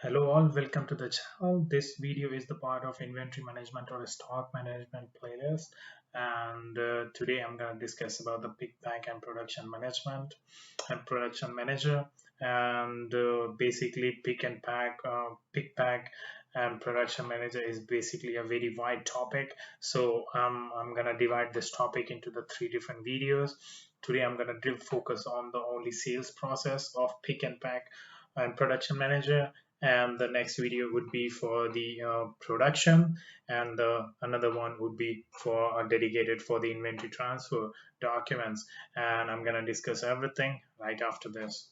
Hello all, welcome to the channel. This video is the part of inventory management or stock management playlist, and today I'm going to discuss about the pick, pack and production management and production manager. And basically pick, pack and production manager is basically a very wide topic. So I'm going to divide this topic into the three different videos. Today I'm going to focus on the only sales process of pick and pack and production manager, and the next video would be for the production, and another one would be for dedicated for the inventory transfer documents, and I'm going to discuss everything right after this.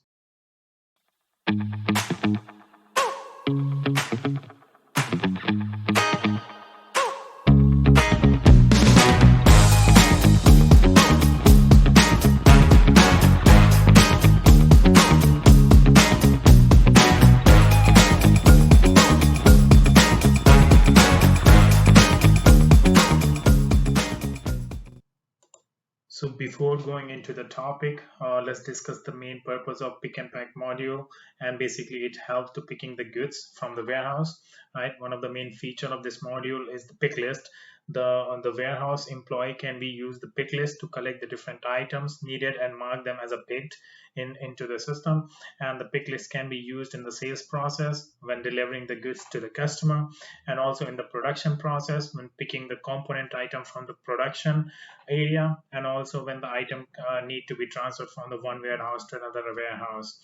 So before going into the topic, let's discuss the main purpose of pick and pack module. And basically it helps to picking the goods from the warehouse, right? One of the main feature of this module is the pick list. The warehouse employee can be used the pick list to collect the different items needed and mark them as a picked into the system. And the pick list can be used in the sales process when delivering the goods to the customer, and also in the production process when picking the component item from the production area, and also when the item need to be transferred from the one warehouse to another warehouse.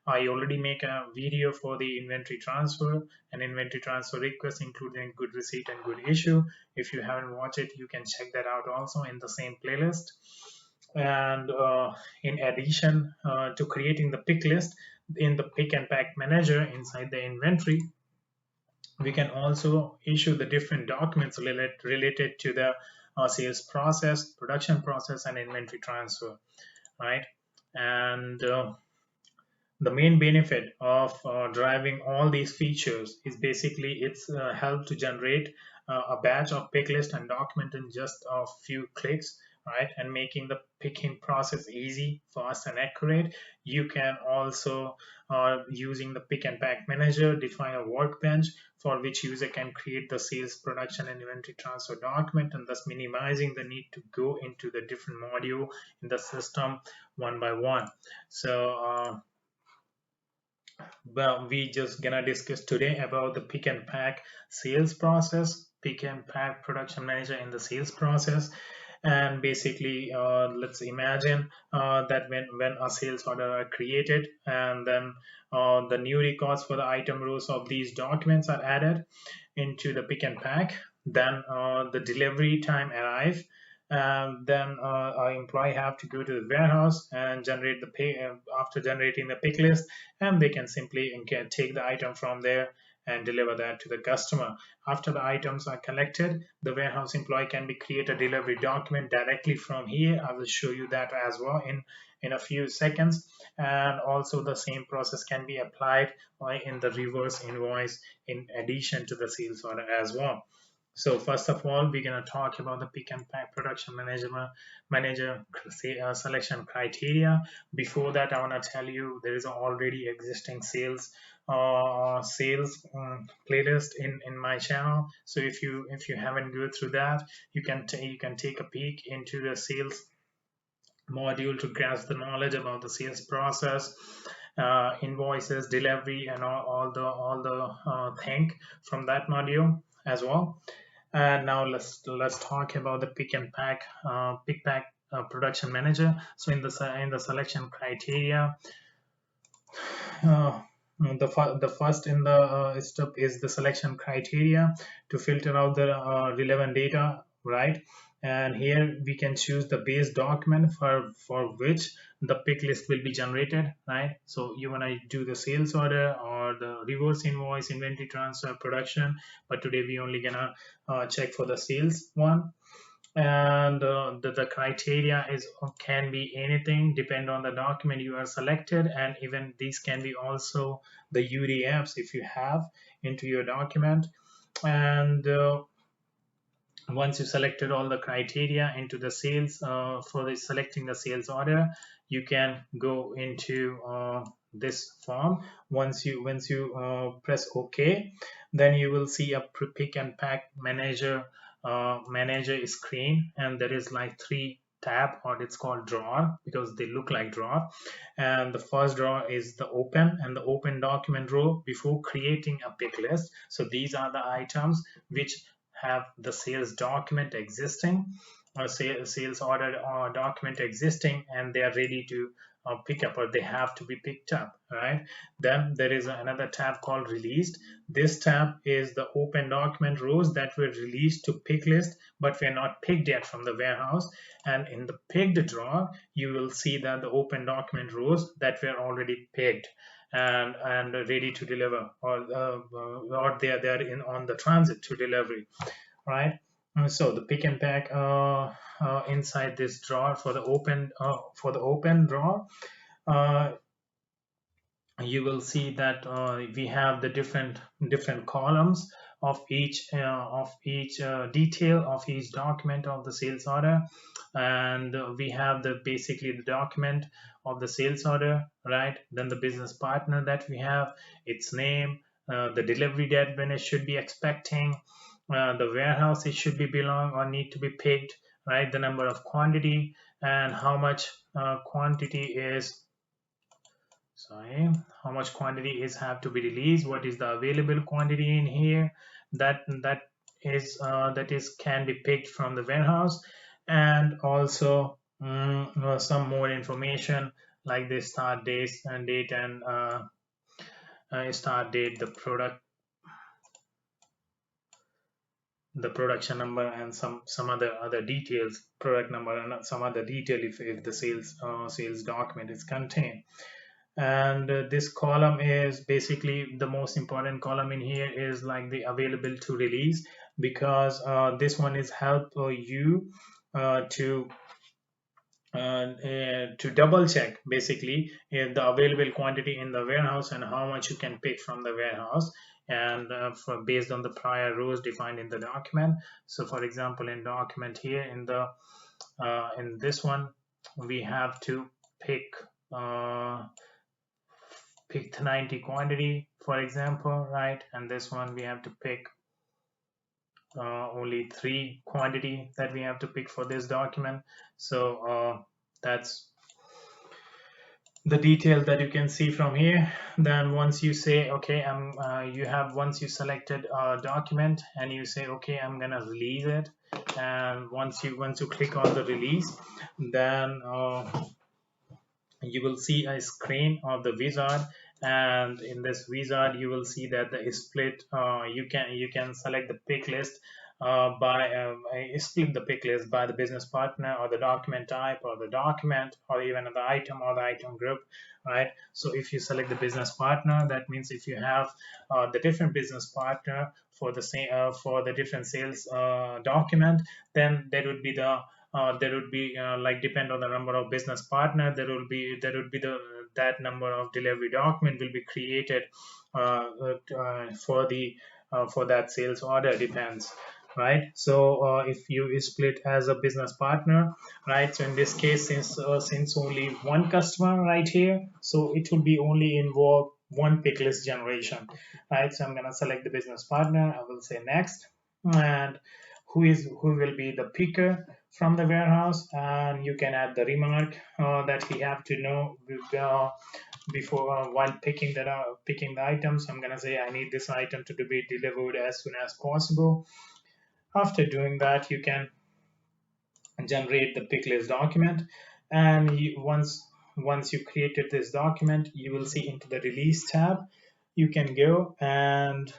I already make a video for the inventory transfer and inventory transfer request, including good receipt and good issue. If you haven't watched it, you can check that out also in the same playlist. And in addition to creating the pick list in the pick and pack manager inside the inventory, we can also issue the different documents related to the sales process, production process, and inventory transfer, right? And the main benefit of driving all these features is basically it's help to generate a batch of pick list and document in just a few clicks, right? And making the picking process easy, fast, and accurate. You can also using the pick and pack manager define a workbench for which user can create the sales, production, and inventory transfer document, and thus minimizing the need to go into the different module in the system one by one. So well, we just gonna discuss today about the pick and pack sales process, pick and pack production manager in the sales process. And basically let's imagine that when a sales order are created, and then the new records for the item rows of these documents are added into the pick and pack, then the delivery time arrive, and then our employee have to go to the warehouse and generate the pay after generating the pick list, and they can simply take the item from there and deliver that to the customer. After the items are collected, the warehouse employee can be create a delivery document directly from here. I will show you that as well in a few seconds. And also the same process can be applied in the reverse invoice in addition to the sales order as well. So first of all, we're going to talk about the pick and pack production manager selection criteria. Before that, I want to tell you there is an already existing sales playlist in my channel. So if you haven't go through that, you can take a peek into the sales module to grasp the knowledge about the sales process, invoices, delivery, and all the thing from that module as well. And now let's talk about the pick and pack pick pack production manager. So in the selection criteria, uh, the first in the step is the selection criteria to filter out the relevant data, right? And here we can choose the base document for which the pick list will be generated, right? So you want to do the sales order or the reverse invoice, inventory transfer, production, but today we only gonna check for the sales one. And the criteria is can be anything depend on the document you are selected, and even these can be also the UDFs if you have into your document. And once you selected all the criteria into the sales for the selecting the sales order, you can go into this form. Once you press OK, then you will see a pick and pack manager screen, and there is like three tab, or it's called drawer because they look like drawer. And the first drawer is the open and the open document row before creating a pick list. So these are the items which have the sales document existing, or sales order document existing, and they are ready to pick up, or they have to be picked up, right? Then there is another tab called released. This tab is the open document rows that were released to pick list but were not picked yet from the warehouse. And in the picked drawer, you will see that the open document rows that were already picked and ready to deliver, or they are in on the transit to delivery, right? So the pick and pack inside this drawer for the open drawer, uh, you will see that we have the different columns of each detail of each document of the sales order. And we have the basically the document of the sales order, right? Then the business partner that we have, its name, the delivery date when it should be expecting, the warehouse it should be belong or need to be picked, right? The number of quantity, and how much quantity is, sorry, how much quantity is have to be released, what is the available quantity in here, that is can be picked from the warehouse. And also some more information like the start dates and date, and start date, the production number, and some other details, product number, and some other detail if the sales document is contained. And this column is basically the most important column in here, is like the available to release, because this one is help you to double check basically if the available quantity in the warehouse and how much you can pick from the warehouse, and based on the prior rows defined in the document. So for example, in document here, in this one, we have to pick uh, pick 90 quantity, for example, right? And this one we have to pick only 3 quantity that we have to pick for this document. So that's the detail that you can see from here. Then once you say okay, once you selected a document and you say okay, I'm gonna release it, and once you click on the release, then you will see a screen of the wizard. And in this wizard you will see that the split, you can select the pick list by split the pick list by the business partner, or the document type, or the document, or even the item or the item group, right? So if you select the business partner, that means if you have the different business partner for the same for the different sales document, then there would be like, depend on the number of business partner, there would be that number of delivery document will be created for that sales order, depends, right? So if you split as a business partner, right, so in this case, since only one customer right here, so it will be only involve one pick list generation, right? So I'm going to select the business partner, I will say next, and who will be the picker from the warehouse. And you can add the remark that we have to know before, while picking the items. I'm gonna say I need this item to be delivered as soon as possible. After doing that, you can generate the pick list document. And once you created this document, you will see into the release tab, you can go, and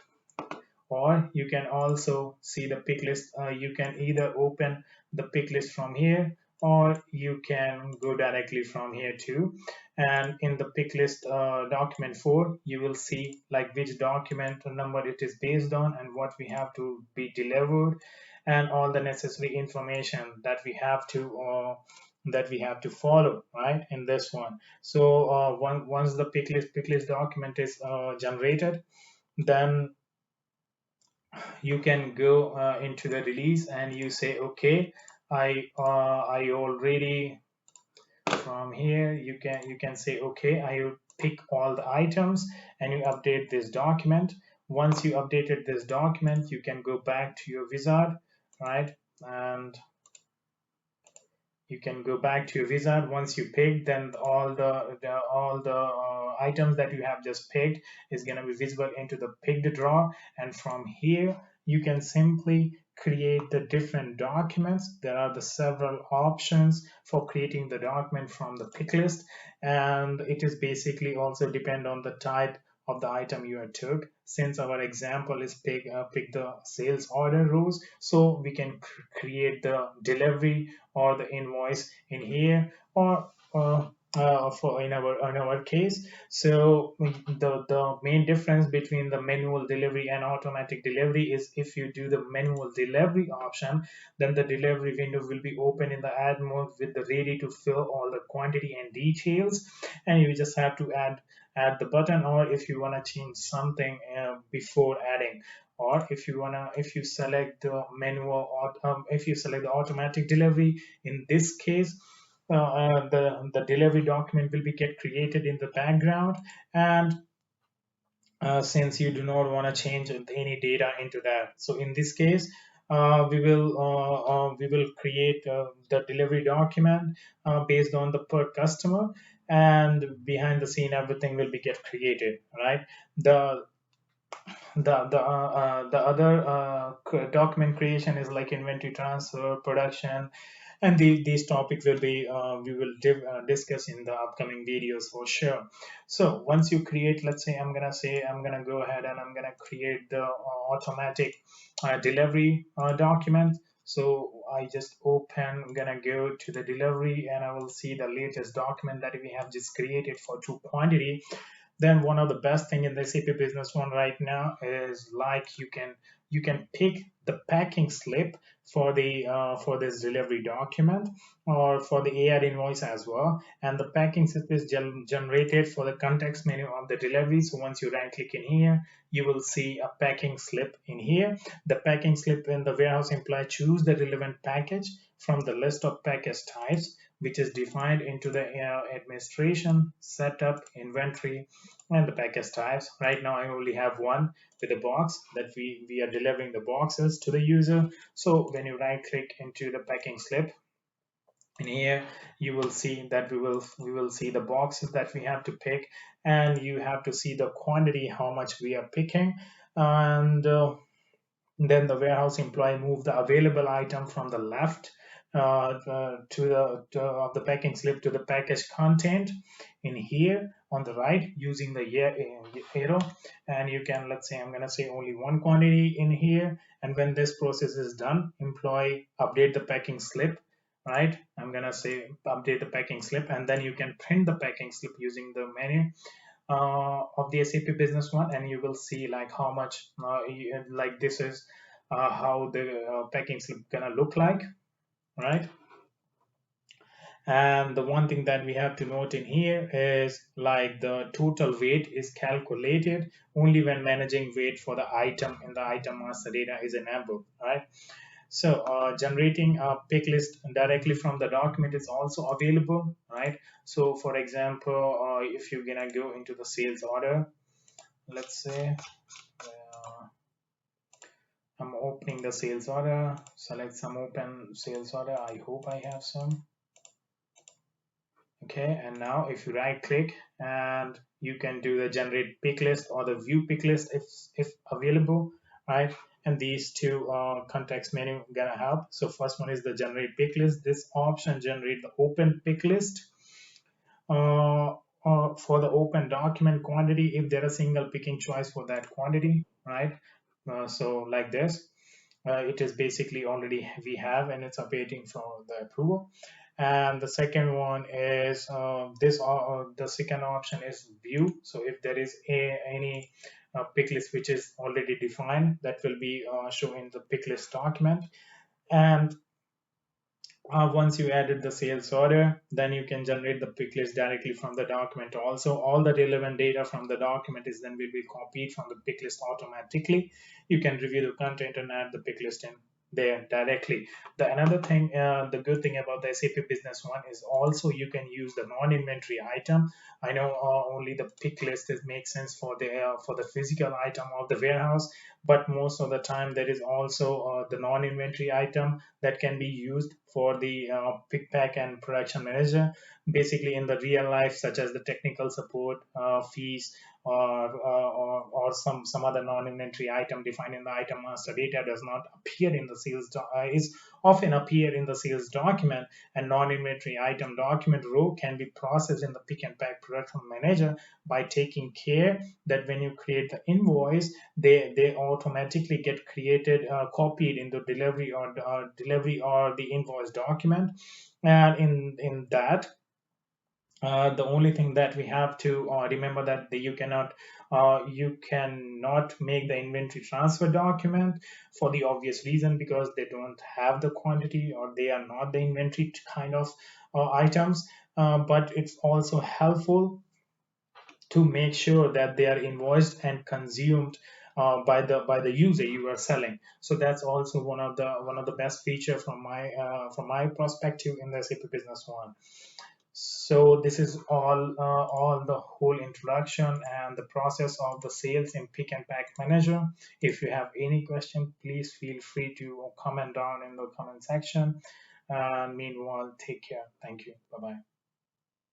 or you can also see the pick list. You can either open the pick list from here, or you can go directly from here too. And in the pick list document 4, you will see like which document number it is based on, and what we have to be delivered, and all the necessary information that we have to follow, right, in this one. So once the pick list document is generated, then you can go into the release, and you say okay, I already, from here you can say okay, pick all the items and you update this document. Once you updated this document, you can go back to your wizard, right? And you can go back to your wizard. Once you pick, then all the items that you have just picked is going to be visible into the picked drawer, and from here you can simply create the different documents. There are the several options for creating the document from the pick list, and it is basically also depend on the type of the item you have took. Since our example is pick the sales order rows, so we can create the delivery or the invoice in here, or for in our case. So the main difference between the manual delivery and automatic delivery is, if you do the manual delivery option, then the delivery window will be open in the add mode with the ready to fill all the quantity and details, and you just have to add the button, or if you want to change something before adding, or if you select the manual, or if you select the automatic delivery, in this case the delivery document will be get created in the background, and since you do not want to change any data into that, so in this case we will create the delivery document based on the per customer, and behind the scene everything will be get created, right? The other document creation is like inventory transfer, production, and these topics will be we will discuss in the upcoming videos for sure. So once you create, let's say I'm gonna go ahead and I'm gonna create the automatic delivery document. So I just open, I'm gonna go to the delivery, and I will see the latest document that we have just created for two quantity. Then one of the best thing in the SAP Business One right now is like you can pick the packing slip for the for this delivery document, or for the AR invoice as well, and the packing slip is generated for the context menu of the delivery. So once you right click in here, you will see a packing slip in here. The packing slip in the warehouse employee choose the relevant package from the list of package types, which is defined into the administration, setup, inventory, and the package types. Right now, I only have one with a box that we are delivering the boxes to the user. So when you right click into the packing slip, in here you will see that we will see the boxes that we have to pick, and you have to see the quantity, how much we are picking, and then the warehouse employee move the available item from the left of the packing slip to the package content in here on the right using the arrow, and you can, let's say I'm going to say only one quantity in here, and when this process is done, employee update the packing slip, right? I'm going to say update the packing slip, and then you can print the packing slip using the menu of the SAP Business One, and you will see like how much like this is how the packing slip gonna look like, right? And the one thing that we have to note in here is like the total weight is calculated only when managing weight for the item in the item master data is enabled, right? So generating a pick list directly from the document is also available, right? So for example, if you're gonna go into the sales order, let's say I'm opening the sales order, select some open sales order. I hope I have some. Okay, and now if you right click, and you can do the generate pick list or the view pick list if available, right? And these two context menu gonna help. So first one is the generate pick list. This option generate the open pick list uh, for the open document quantity if there is single picking choice for that quantity, right? So like this, it is basically already we have, and it's awaiting for the approval. And the second one is the second option is view. So if there is any pick list which is already defined, that will be shown in the pick list document. And once you added the sales order, then you can generate the pick list directly from the document. Also, all the relevant data from the document is then will be copied from the pick list automatically. You can review the content and add the pick list in. there directly. The another thing, the good thing about the SAP Business One is also you can use the non-inventory item. I know only the pick list is makes sense for the physical item of the warehouse, but most of the time there is also the non-inventory item that can be used for the pick pack and production manager. Basically, in the real life, such as the technical support fees or some other non-inventory item defined in the item master data does not appear in the is often appear in the sales document, and non-inventory item document row can be processed in the pick and pack production manager by taking care that when you create the invoice, they automatically get created copied in the delivery or the invoice document. And in that, the only thing that we have to remember that you cannot make the inventory transfer document for the obvious reason, because they don't have the quantity or they are not the inventory kind of items. But it's also helpful to make sure that they are invoiced and consumed by the user you are selling. So that's also one of the best feature from my perspective in the SAP Business One. So this is all the whole introduction and the process of the sales in Pick and Pack Manager. If you have any question, please feel free to comment down in the comment section. And meanwhile, take care. Thank you. Bye bye.